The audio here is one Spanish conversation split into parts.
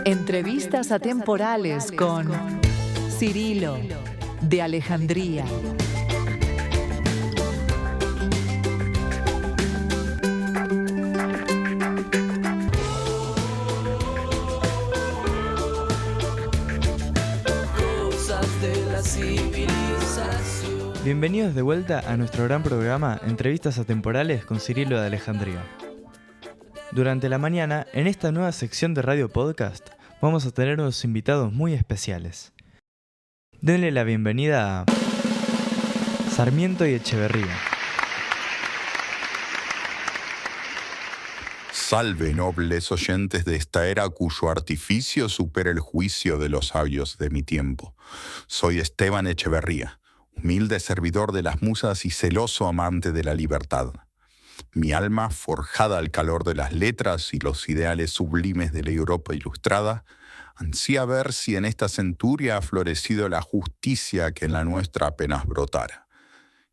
Entrevistas atemporales con Cirilo, de Alejandría. Bienvenidos de vuelta a nuestro gran programa Entrevistas atemporales con Cirilo de Alejandría. Durante la mañana, en esta nueva sección de Radio Podcast, vamos a tener unos invitados muy especiales. Denle la bienvenida a Sarmiento y Echeverría. Salve, nobles oyentes de esta era cuyo artificio supera el juicio de los sabios de mi tiempo. Soy Esteban Echeverría, humilde servidor de las musas y celoso amante de la libertad. Mi alma, forjada al calor de las letras y los ideales sublimes de la Europa ilustrada, ansía ver si en esta centuria ha florecido la justicia que en la nuestra apenas brotara.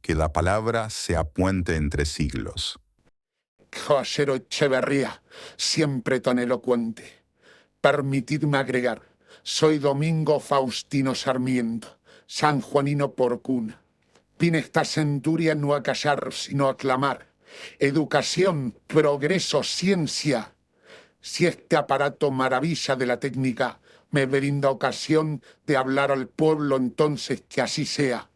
Que la palabra sea puente entre siglos. Caballero Echeverría, siempre tan elocuente. Permitidme agregar, soy Domingo Faustino Sarmiento, sanjuanino por cuna. Vine esta centuria no a callar, sino a clamar. Educación, progreso, ciencia. Si este aparato maravilla de la técnica me brinda ocasión de hablar al pueblo, entonces que así sea.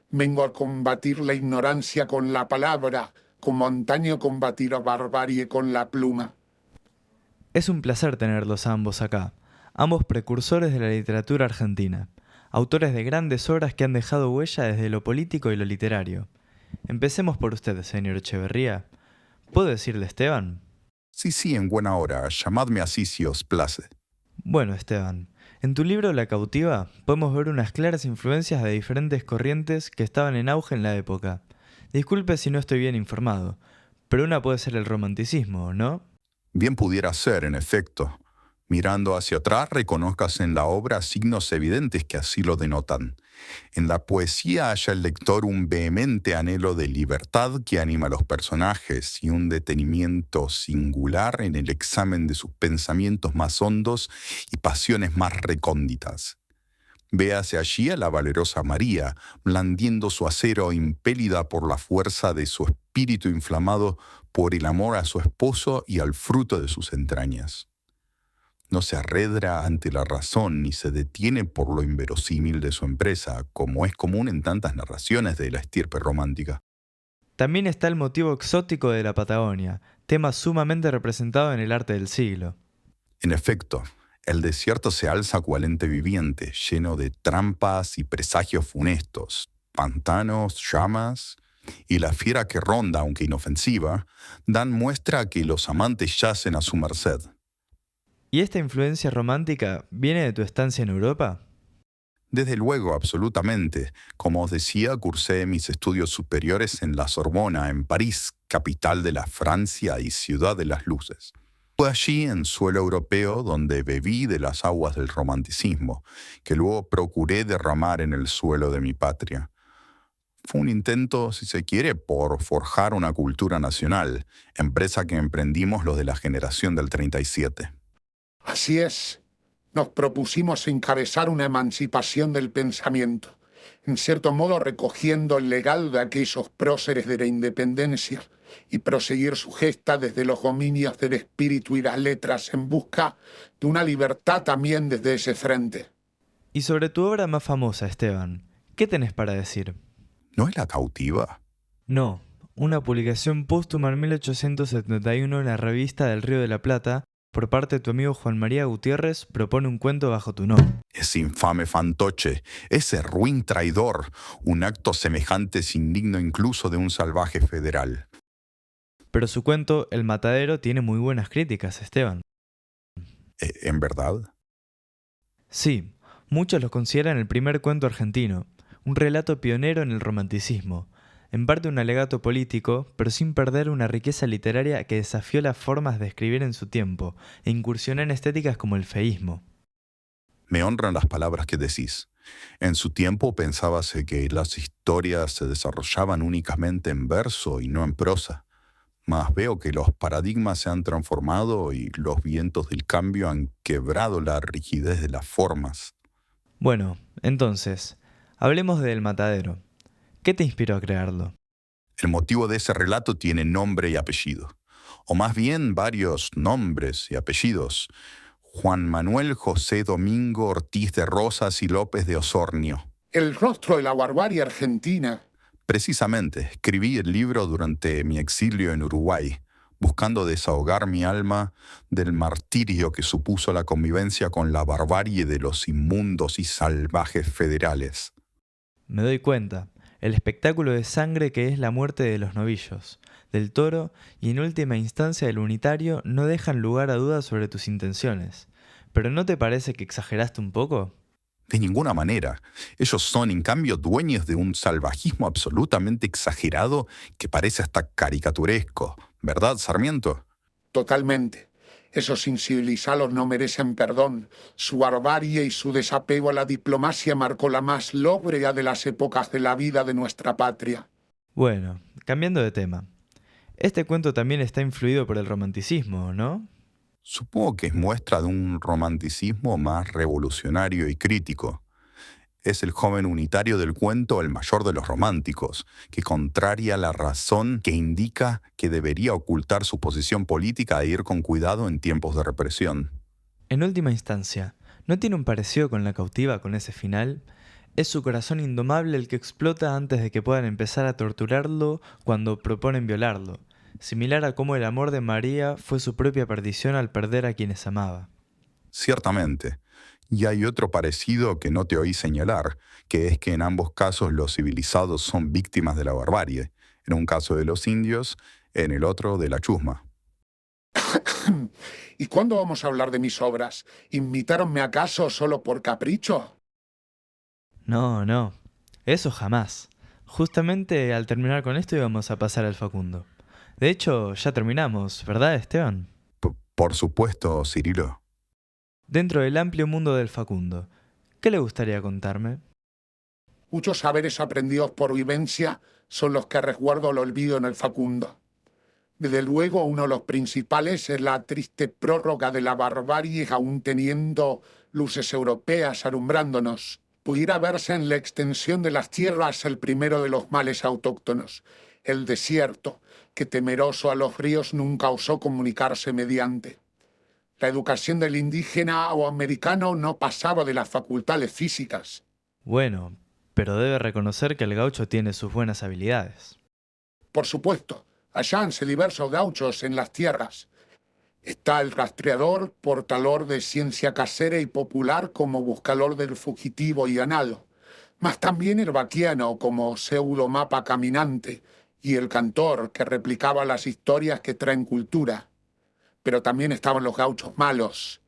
Vengo a combatir la ignorancia con la palabra, como antaño combatir a barbarie con la pluma. Es un placer tenerlos a ambos acá, ambos precursores de la literatura argentina, autores de grandes obras que han dejado huella desde lo político y lo literario. Empecemos por usted, señor Echeverría. ¿Puedo decirle Esteban? Sí, en buena hora. Llamadme así si os place. Bueno, Esteban, en tu libro La cautiva podemos ver unas claras influencias de diferentes corrientes que estaban en auge en la época. Disculpe si no estoy bien informado, pero una puede ser el romanticismo, ¿no? Bien pudiera ser, en efecto. Mirando hacia atrás, reconozcas en la obra signos evidentes que así lo denotan. En la poesía halla el lector un vehemente anhelo de libertad que anima a los personajes y un detenimiento singular en el examen de sus pensamientos más hondos y pasiones más recónditas. Véase allí a la valerosa María, blandiendo su acero impelida por la fuerza de su espíritu inflamado por el amor a su esposo y al fruto de sus entrañas. No se arredra ante la razón ni se detiene por lo inverosímil de su empresa, como es común en tantas narraciones de la estirpe romántica. También está el motivo exótico de la Patagonia, tema sumamente representado en el arte del siglo. En efecto, el desierto se alza cual ente viviente, lleno de trampas y presagios funestos, pantanos, llamas, y la fiera que ronda, aunque inofensiva, dan muestra que los amantes yacen a su merced. ¿Y esta influencia romántica viene de tu estancia en Europa? Desde luego, absolutamente. Como os decía, cursé mis estudios superiores en la Sorbona, en París, capital de la Francia y ciudad de las luces. Fue allí, en suelo europeo, donde bebí de las aguas del romanticismo, que luego procuré derramar en el suelo de mi patria. Fue un intento, si se quiere, por forjar una cultura nacional, empresa que emprendimos los de la generación del 37. Así es. Nos propusimos encabezar una emancipación del pensamiento, en cierto modo recogiendo el legado de aquellos próceres de la independencia y proseguir su gesta desde los dominios del espíritu y las letras en busca de una libertad también desde ese frente. Y sobre tu obra más famosa, Esteban, ¿qué tenés para decir? ¿No es La cautiva? No, una publicación póstuma en 1871 en la revista del Río de la Plata, por parte de tu amigo Juan María Gutiérrez, propone un cuento bajo tu nombre. Ese infame fantoche, ese ruin traidor, un acto semejante es indigno incluso de un salvaje federal. Pero su cuento, El matadero, tiene muy buenas críticas, Esteban. ¿En verdad? Sí, muchos lo consideran el primer cuento argentino, un relato pionero en el romanticismo, en parte un alegato político, pero sin perder una riqueza literaria que desafió las formas de escribir en su tiempo e incursionó en estéticas como el feísmo. Me honran las palabras que decís. En su tiempo pensábase que las historias se desarrollaban únicamente en verso y no en prosa. Mas veo que los paradigmas se han transformado y los vientos del cambio han quebrado la rigidez de las formas. Bueno, entonces, hablemos del Matadero. ¿Qué te inspiró a crearlo? El motivo de ese relato tiene nombre y apellido, o más bien varios nombres y apellidos. Juan Manuel José Domingo Ortiz de Rosas y López de Osornio. El rostro de la barbarie argentina. Precisamente, escribí el libro durante mi exilio en Uruguay, buscando desahogar mi alma del martirio que supuso la convivencia con la barbarie de los inmundos y salvajes federales. Me doy cuenta, el espectáculo de sangre que es la muerte de los novillos, del toro y en última instancia del unitario no dejan lugar a dudas sobre tus intenciones. ¿Pero no te parece que exageraste un poco? De ninguna manera. Ellos son, en cambio, dueños de un salvajismo absolutamente exagerado que parece hasta caricaturesco. ¿Verdad, Sarmiento? Totalmente. Esos incivilizados no merecen perdón. Su barbarie y su desapego a la diplomacia marcó la más lóbrega de las épocas de la vida de nuestra patria. Bueno, cambiando de tema. Este cuento también está influido por el romanticismo, ¿no? Supongo que es muestra de un romanticismo más revolucionario y crítico. Es el joven unitario del cuento el mayor de los románticos, que contraria la razón que indica que debería ocultar su posición política e ir con cuidado en tiempos de represión. En última instancia, ¿no tiene un parecido con La cautiva con ese final? Es su corazón indomable el que explota antes de que puedan empezar a torturarlo cuando proponen violarlo, similar a cómo el amor de María fue su propia perdición al perder a quienes amaba. Ciertamente. Y hay otro parecido que no te oí señalar, que es que en ambos casos los civilizados son víctimas de la barbarie, en un caso de los indios, en el otro de la chusma. ¿Y cuándo vamos a hablar de mis obras? ¿Invitáronme acaso solo por capricho? No, eso jamás. Justamente al terminar con esto íbamos a pasar al Facundo. De hecho, ya terminamos, ¿verdad, Esteban? Por supuesto, Cirilo. Dentro del amplio mundo del Facundo, ¿qué le gustaría contarme? Muchos saberes aprendidos por vivencia son los que resguardo al olvido en el Facundo. Desde luego, uno de los principales es la triste prórroga de la barbarie, aún teniendo luces europeas alumbrándonos. Pudiera verse en la extensión de las tierras el primero de los males autóctonos, el desierto, que temeroso a los ríos nunca osó comunicarse mediante. La educación del indígena o americano no pasaba de las facultades físicas. Bueno, pero debe reconocer que el gaucho tiene sus buenas habilidades. Por supuesto, hállanse diversos gauchos en las tierras. Está el rastreador, portador de ciencia casera y popular como buscador del fugitivo y ganado, mas también el vaquiano como pseudomapa caminante y el cantor que replicaba las historias que traen cultura. Pero también estaban los gauchos malos,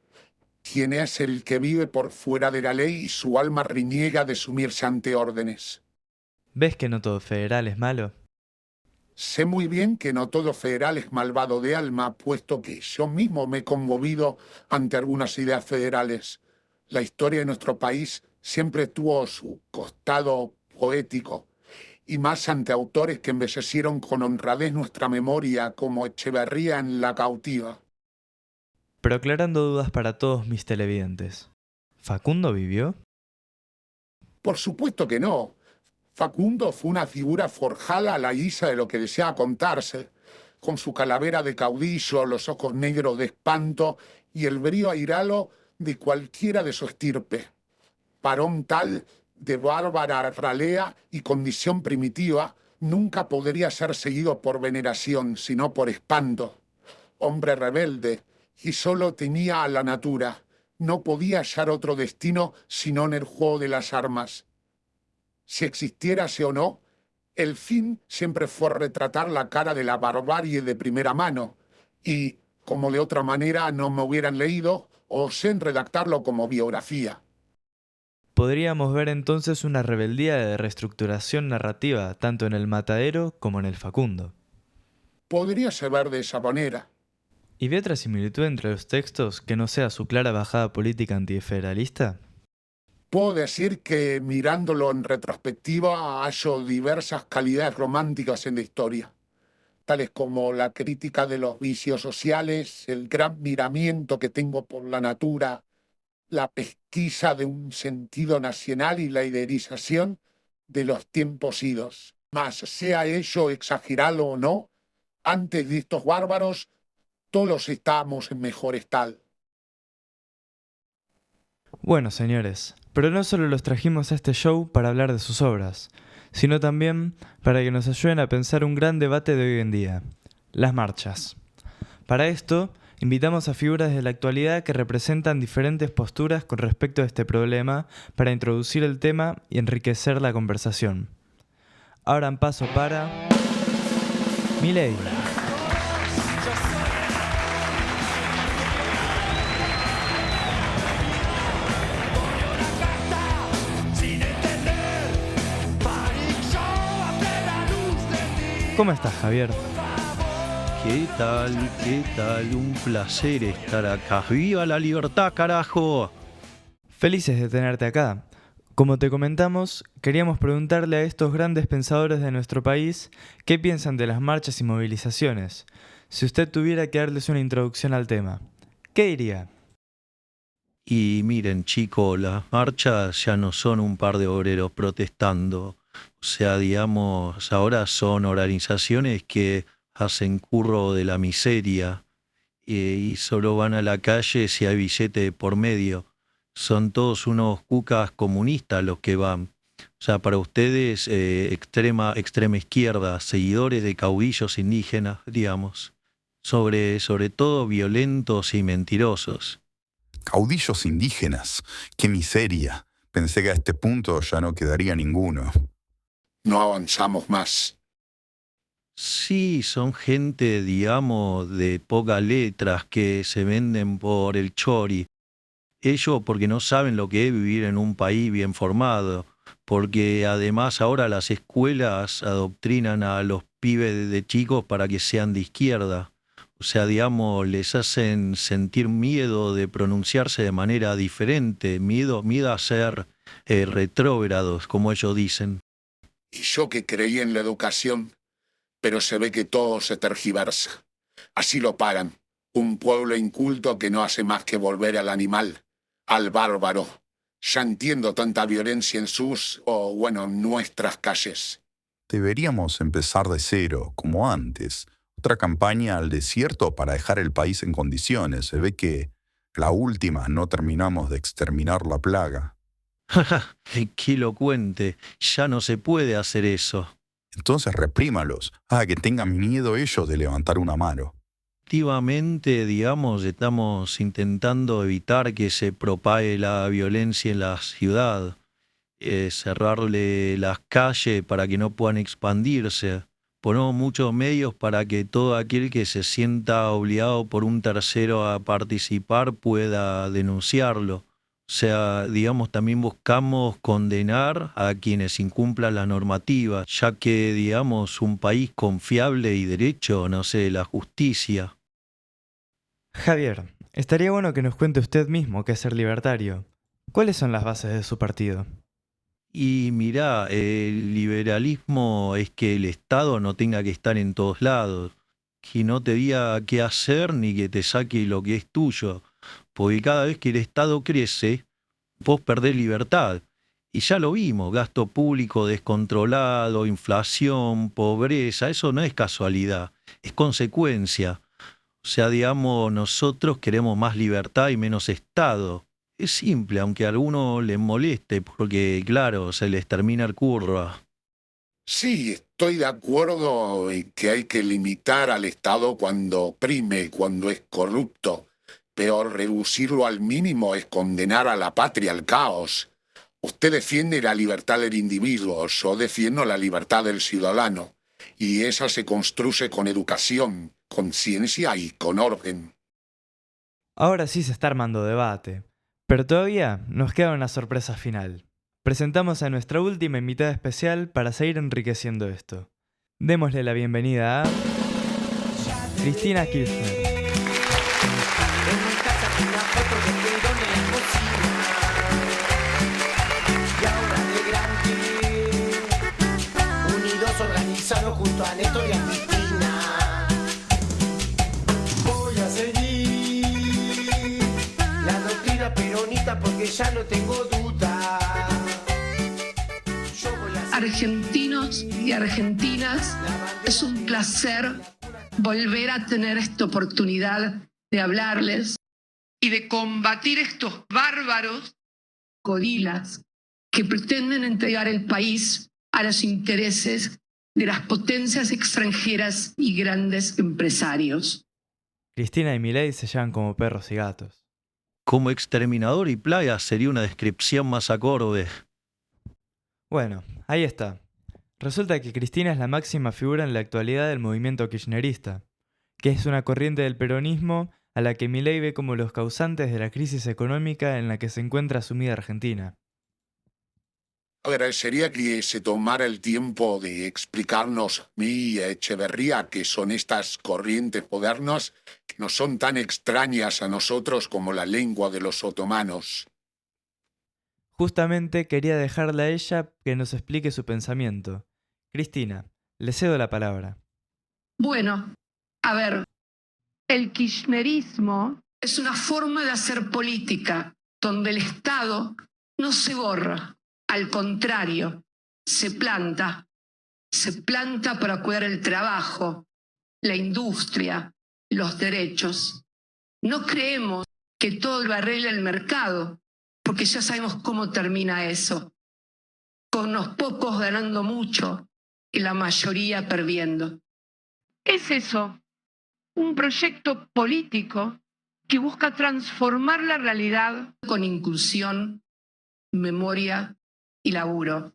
quien es el que vive por fuera de la ley y su alma reniega de sumirse ante órdenes. ¿Ves que no todo federal es malo? Sé muy bien que no todo federal es malvado de alma, puesto que yo mismo me he conmovido ante algunas ideas federales. La historia de nuestro país siempre tuvo su costado poético, y más ante autores que embellecieron con honradez nuestra memoria, como Echeverría en La cautiva. Pero aclarando dudas para todos mis televidentes. ¿Facundo vivió? Por supuesto que no. Facundo fue una figura forjada a la guisa de lo que deseaba contarse, con su calavera de caudillo, los ojos negros de espanto y el brío airado de cualquiera de su estirpe. Varón tal, de bárbara ralea y condición primitiva, nunca podría ser seguido por veneración, sino por espanto. Hombre rebelde, y solo temía a la natura. No podía hallar otro destino sino en el juego de las armas. Si existiérase o no, el fin siempre fue retratar la cara de la barbarie de primera mano, y, como de otra manera no me hubieran leído, osé en redactarlo como biografía. Podríamos ver entonces una rebeldía de reestructuración narrativa tanto en el Matadero como en el Facundo. Podríase ver de esa manera. ¿Y ve otra similitud entre los textos que no sea su clara bajada política antifederalista? Puedo decir que mirándolo en retrospectiva hallo diversas calidades románticas en la historia, tales como la crítica de los vicios sociales, el gran miramiento que tengo por la natura, la pesquisa de un sentido nacional y la idealización de los tiempos idos. Mas, sea ello exagerado o no, antes de estos bárbaros, todos estábamos en mejor estado. Bueno, señores, pero no solo los trajimos a este show para hablar de sus obras, sino también para que nos ayuden a pensar un gran debate de hoy en día, las marchas. Para esto, invitamos a figuras de la actualidad que representan diferentes posturas con respecto a este problema para introducir el tema y enriquecer la conversación. Abran paso para Milei. ¿Cómo estás, Javier? ¿Qué tal? ¿Qué tal? Un placer estar acá. ¡Viva la libertad, carajo! Felices de tenerte acá. Como te comentamos, queríamos preguntarle a estos grandes pensadores de nuestro país qué piensan de las marchas y movilizaciones. Si usted tuviera que darles una introducción al tema, ¿qué diría? Y miren, chicos, las marchas ya no son un par de obreros protestando. O sea, digamos, ahora son organizaciones que hacen curro de la miseria y solo van a la calle si hay billete por medio. Son todos unos cucas comunistas los que van. O sea, para ustedes, extrema izquierda, seguidores de caudillos indígenas, digamos. Sobre todo violentos y mentirosos. Caudillos indígenas, qué miseria. Pensé que a este punto ya no quedaría ninguno. No avanzamos más. Sí, son gente, digamos, de pocas letras que se venden por el chori. Ellos porque no saben lo que es vivir en un país bien formado, porque además ahora las escuelas adoctrinan a los pibes de chicos para que sean de izquierda. O sea, digamos, les hacen sentir miedo de pronunciarse de manera diferente, miedo a ser retrógrados, como ellos dicen. Y yo que creí en la educación, pero se ve que todo se tergiversa. Así lo pagan. Un pueblo inculto que no hace más que volver al animal, al bárbaro. Ya entiendo tanta violencia en sus, nuestras calles. Deberíamos empezar de cero, como antes. Otra campaña al desierto para dejar el país en condiciones. Se ve que la última no terminamos de exterminar la plaga. ¡Qué elocuente! Ya no se puede hacer eso. Entonces reprímalos. Que tengan miedo ellos de levantar una mano. Activamente, digamos, estamos intentando evitar que se propague la violencia en la ciudad, cerrarle las calles para que no puedan expandirse. Ponemos muchos medios para que todo aquel que se sienta obligado por un tercero a participar pueda denunciarlo. O sea, digamos, también buscamos condenar a quienes incumplan la normativa, ya que, digamos, un país confiable y derecho, la justicia. Javier, estaría bueno que nos cuente usted mismo qué es ser libertario. ¿Cuáles son las bases de su partido? Y mirá, el liberalismo es que el Estado no tenga que estar en todos lados, que no te diga qué hacer ni que te saque lo que es tuyo. Porque cada vez que el Estado crece, vos perdés libertad. Y ya lo vimos, gasto público descontrolado, inflación, pobreza, eso no es casualidad, es consecuencia. O sea, digamos, nosotros queremos más libertad y menos Estado. Es simple, aunque a algunos les moleste, porque claro, se les termina el curro. Sí, estoy de acuerdo en que hay que limitar al Estado cuando oprime, cuando es corrupto. Pero reducirlo al mínimo es condenar a la patria al caos. Usted defiende la libertad del individuo, yo defiendo la libertad del ciudadano. Y esa se construye con educación, con ciencia y con orden. Ahora sí se está armando debate, pero todavía nos queda una sorpresa final. Presentamos a nuestra última invitada especial para seguir enriqueciendo esto. Démosle la bienvenida a Cristina Kirchner. Cristina. Voy a seguir la doctrina peronista porque ya no tengo duda. Argentinos y argentinas, es un placer volver a tener esta oportunidad de hablarles y de combatir estos bárbaros gorilas que pretenden entregar el país a los intereses de las potencias extranjeras y grandes empresarios. Cristina y Milei se llevan como perros y gatos. Como exterminador y plaga sería una descripción más acorde. Bueno, ahí está. Resulta que Cristina es la máxima figura en la actualidad del movimiento kirchnerista, que es una corriente del peronismo a la que Milei ve como los causantes de la crisis económica en la que se encuentra sumida Argentina. Agradecería que se tomara el tiempo de explicarnos, mi Echeverría, qué son estas corrientes modernas que no son tan extrañas a nosotros como la lengua de los otomanos. Justamente quería dejarle a ella que nos explique su pensamiento. Cristina, le cedo la palabra. Bueno, a ver, el kirchnerismo es una forma de hacer política donde el Estado no se borra, al contrario, se planta para cuidar el trabajo, la industria, los derechos. No creemos que todo lo arregle el mercado, porque ya sabemos cómo termina eso, con unos pocos ganando mucho y la mayoría perdiendo. Es eso, un proyecto político que busca transformar la realidad con inclusión, memoria y laburo.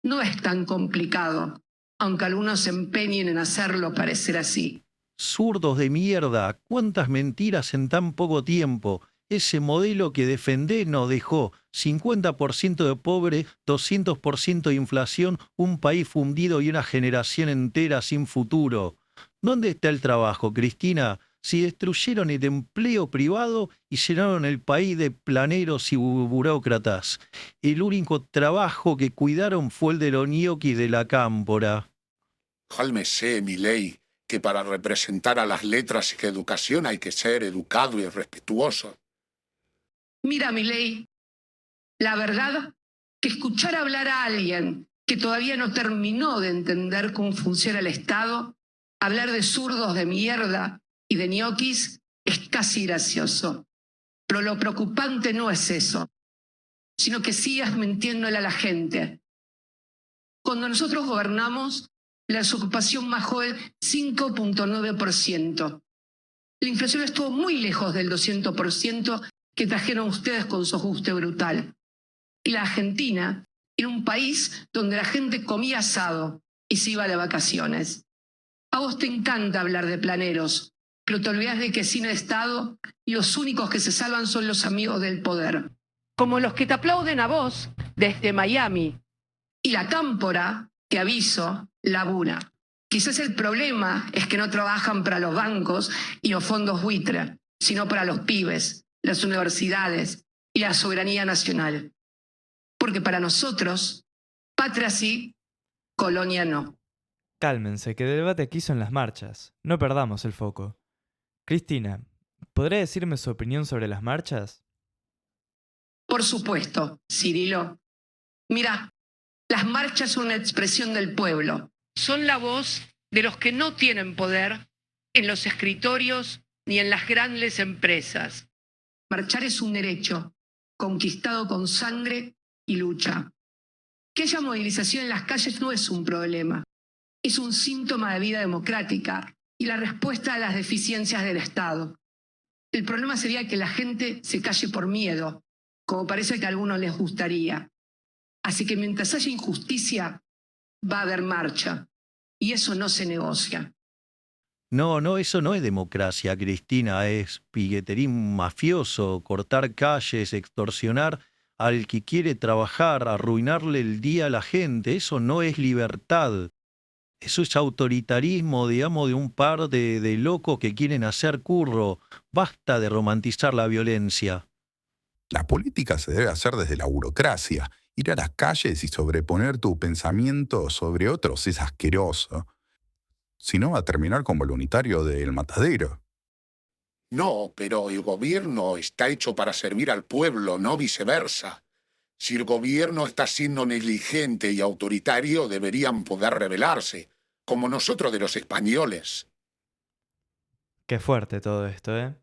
No es tan complicado, aunque algunos se empeñen en hacerlo parecer así. Zurdos de mierda, cuántas mentiras en tan poco tiempo. Ese modelo que defendés nos dejó 50% de pobre, 200% de inflación, un país fundido y una generación entera sin futuro. ¿Dónde está el trabajo, Cristina? Si destruyeron el empleo privado y llenaron el país de planeros y burócratas. El único trabajo que cuidaron fue el de los ñoquis de la cámpora. Cálmese, Milei, que para representar a las letras y educación hay que ser educado y respetuoso. Mira, Milei, la verdad que escuchar hablar a alguien que todavía no terminó de entender cómo funciona el Estado, hablar de zurdos de mierda y de ñoquis, es casi gracioso. Pero lo preocupante no es eso, sino que sigas mintiéndole a la gente. Cuando nosotros gobernamos, la desocupación bajó el 5.9%. La inflación estuvo muy lejos del 200% que trajeron ustedes con su ajuste brutal. Y la Argentina era un país donde la gente comía asado y se iba de vacaciones. A vos te encanta hablar de planeros, pero te olvidás de que sin el Estado los únicos que se salvan son los amigos del poder. Como los que te aplauden a vos desde Miami. Y la cámpora, que aviso, labura. Quizás el problema es que no trabajan para los bancos y los fondos buitre, sino para los pibes, las universidades y la soberanía nacional. Porque para nosotros, patria sí, colonia no. Cálmense, que el debate aquí son las marchas. No perdamos el foco. Cristina, ¿podrá decirme su opinión sobre las marchas? Por supuesto, Cirilo. Mira, las marchas son una expresión del pueblo. Son la voz de los que no tienen poder en los escritorios ni en las grandes empresas. Marchar es un derecho, conquistado con sangre y lucha. Que haya movilización en las calles no es un problema. Es un síntoma de vida democrática y la respuesta a las deficiencias del Estado. El problema sería que la gente se calle por miedo, como parece que a algunos les gustaría. Así que mientras haya injusticia, va a haber marcha. Y eso no se negocia. No, eso no es democracia, Cristina, es piqueterín mafioso, cortar calles, extorsionar al que quiere trabajar, arruinarle el día a la gente. Eso no es libertad. Eso es autoritarismo, digamos, de un par de locos que quieren hacer curro. Basta de romantizar la violencia. La política se debe hacer desde la burocracia. Ir a las calles y sobreponer tu pensamiento sobre otros es asqueroso. Si no, va a terminar como el unitario del Matadero. No, pero el gobierno está hecho para servir al pueblo, no viceversa. Si el gobierno está siendo negligente y autoritario, deberían poder rebelarse, como nosotros de los españoles. Qué fuerte todo esto, ¿eh?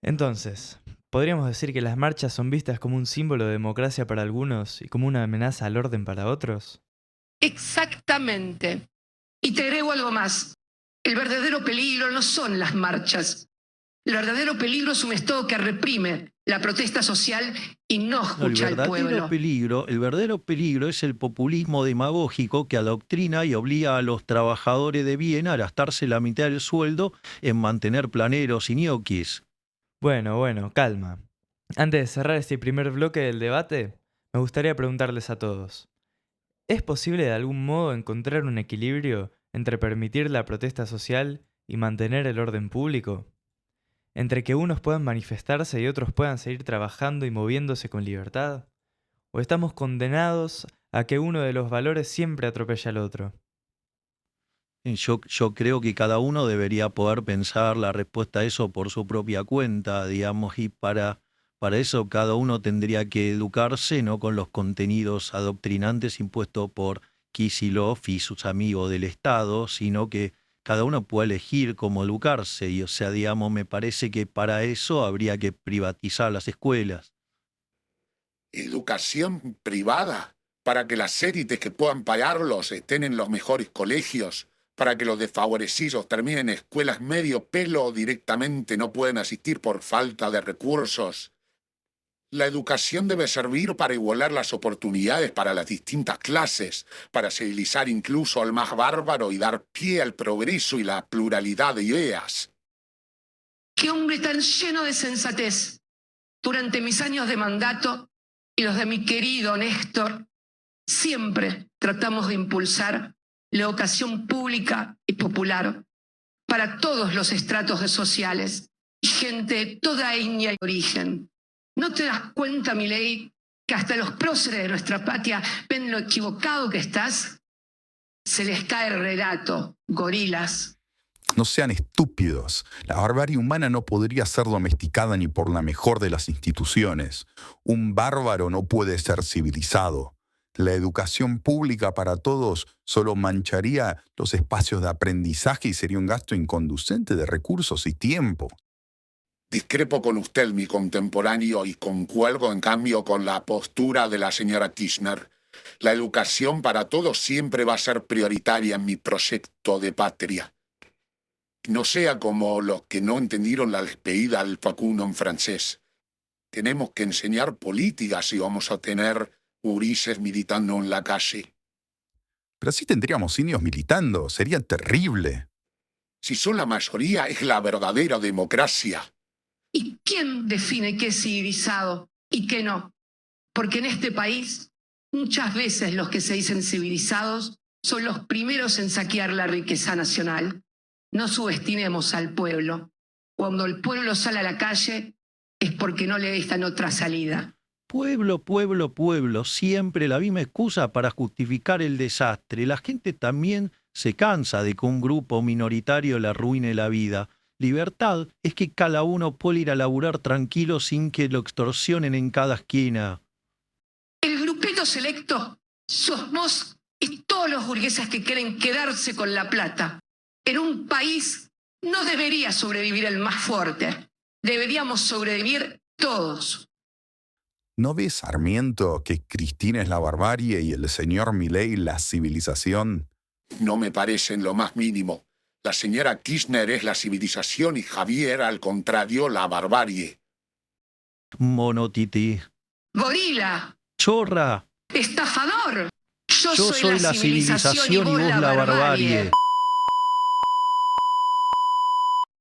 Entonces, ¿podríamos decir que las marchas son vistas como un símbolo de democracia para algunos y como una amenaza al orden para otros? Exactamente. Y te agrego algo más. El verdadero peligro no son las marchas. El verdadero peligro es un Estado que reprime la protesta social y no escucha al pueblo. El verdadero peligro es el populismo demagógico que adoctrina y obliga a los trabajadores de bien a gastarse la mitad del sueldo en mantener planeros y ñoquis. Bueno, calma. Antes de cerrar este primer bloque del debate, me gustaría preguntarles a todos. ¿Es posible de algún modo encontrar un equilibrio entre permitir la protesta social y mantener el orden público? ¿Entre que unos puedan manifestarse y otros puedan seguir trabajando y moviéndose con libertad? ¿O estamos condenados a que uno de los valores siempre atropelle al otro? Yo creo que cada uno debería poder pensar la respuesta a eso por su propia cuenta, digamos, y para eso cada uno tendría que educarse, no con los contenidos adoctrinantes impuestos por Kicillof y sus amigos del Estado, sino que cada uno puede elegir cómo educarse. Y, o sea, digamos, me parece que para eso habría que privatizar las escuelas. ¿Educación privada? Para que las élites que puedan pagarlos estén en los mejores colegios, para que los desfavorecidos terminen en escuelas medio pelo o directamente no pueden asistir por falta de recursos. La educación debe servir para igualar las oportunidades para las distintas clases, para civilizar incluso al más bárbaro y dar pie al progreso y la pluralidad de ideas. ¡Qué hombre tan lleno de sensatez! Durante mis años de mandato y los de mi querido Néstor, siempre tratamos de impulsar la educación pública y popular para todos los estratos sociales y gente de toda etnia y origen. ¿No te das cuenta, Milei, que hasta los próceres de nuestra patria ven lo equivocado que estás? Se les cae el relato, gorilas. No sean estúpidos. La barbarie humana no podría ser domesticada ni por la mejor de las instituciones. Un bárbaro no puede ser civilizado. La educación pública para todos solo mancharía los espacios de aprendizaje y sería un gasto inconducente de recursos y tiempo. Discrepo con usted, mi contemporáneo, y concuerdo en cambio con la postura de la señora Kirchner. La educación para todos siempre va a ser prioritaria en mi proyecto de patria. No sea como los que no entendieron la despedida al Facundo en francés. Tenemos que enseñar política si vamos a tener gurises militando en la calle. Pero así tendríamos indios militando. Sería terrible. Si son la mayoría, es la verdadera democracia. ¿Y quién define qué es civilizado y qué no? Porque en este país, muchas veces los que se dicen civilizados son los primeros en saquear la riqueza nacional. No subestimemos al pueblo. Cuando el pueblo sale a la calle es porque no le dejan otra salida. Pueblo, siempre la misma excusa para justificar el desastre. La gente también se cansa de que un grupo minoritario le arruine la vida. Libertad es que cada uno pueda ir a laburar tranquilo sin que lo extorsionen en cada esquina. El grupito selecto sos vos y todos los burgueses que quieren quedarse con la plata. En un país no debería sobrevivir el más fuerte. Deberíamos sobrevivir todos. ¿No ves, Sarmiento, que Cristina es la barbarie y el señor Milei la civilización? No me parece en lo más mínimo. La señora Kirchner es la civilización y Javier, al contrario, la barbarie. Monotití. Gorila. Chorra. Estafador. Yo Yo soy la civilización y vos la barbarie.